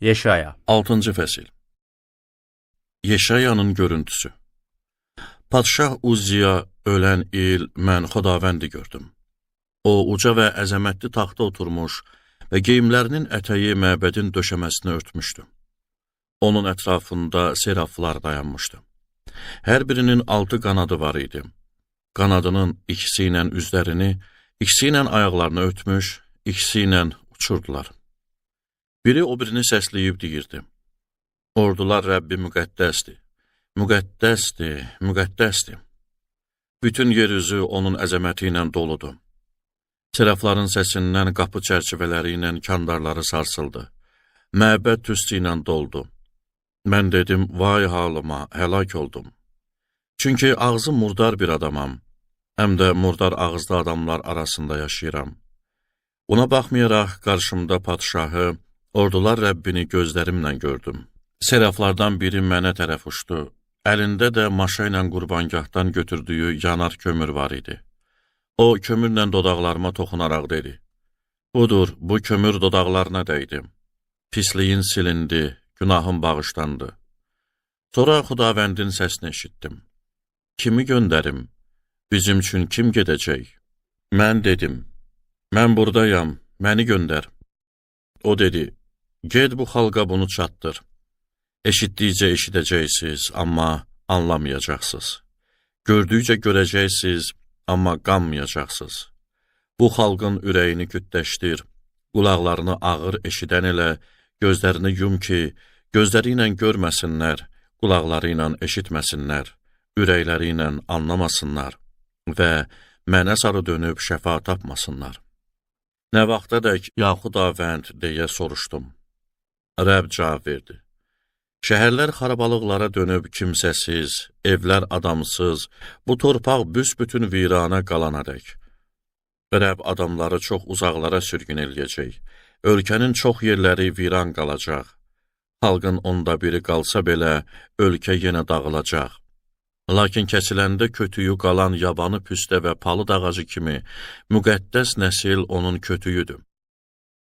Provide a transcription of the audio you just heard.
Yeşaya 6-cı fəsil. Yeşayanın görüntüsü. Padşah Uzziya ölən il mən Xudavəndi gördüm. O, uca və əzəmətli taxta oturmuş və geyimlərinin ətəyi məbədin döşəməsini örtmüşdü. Onun ətrafında seraflar dayanmışdı. Hər birinin 6 qanadı var idi. Qanadının ikisi ilə üzlərini, ikisi ilə ayaqlarını örtmüş, ikisi ilə uçurdular. Biri o birini səsləyib deyirdi: Ordular Rəbbi müqəddəsdir, müqəddəsdir, müqəddəsdir. Bütün yer üzü onun əzəməti ilə doludur. Serafların səsindən qapı çərçivələri ilə kandarları sarsıldı. Məbəd tüstü ilə doldu. Mən dedim, vay halıma, həlak oldum. Çünki ağzı murdar bir adamam, həm də murdar ağızlı adamlar arasında yaşayıram. Buna baxmayaraq qarşımda padşahı, ordular Rəbbini gözlərimlə gördüm. Seraflardan biri mənə tərəf uçdu. Əlində də maşa ilə qurbangahdan götürdüyü yanar kömür var idi. O, kömürlə dodaqlarıma toxunaraq dedi: Budur, bu kömür dodaqlarına dəydi. Pisliyin silindi, günahım bağışlandı. Sonra Xudavəndin səsini eşitdim. Kimi göndərim? Bizim üçün kim gedəcək? Mən dedim, mən buradayam, məni göndər. O dedi, ged bu xalqa bunu çatdır. Eşitdikcə eşidəcəksiniz, amma anlamayacaqsınız. Gördükcə görəcəksiniz, amma qanmayacaqsınız. Bu xalqın ürəyini kütləşdir, qulaqlarını ağır eşidən elə, gözlərini yum ki, gözləri ilə görməsinlər, qulaqları ilə eşitməsinlər, ürəkləri ilə anlamasınlar və mənə sarı dönüb şəfa tapmasınlar. Nə vaxtadək, ya Xudavənd, deyə soruşdum. Rəbb cavab verdi. Şəhərlər xarabalıqlara dönüb kimsəsiz, evlər adamsız, bu torpaq büsbütün virana qalanadək. Rəbb adamları çox uzaqlara sürgün eləyəcək. Ölkənin çox yerləri viran qalacaq. Xalqın onda biri qalsa belə, ölkə yenə dağılacaq. Lakin kəsiləndə kötüyü qalan yabanı püstə və palıd ağacı kimi müqəddəs nəsil onun kötüyüdür.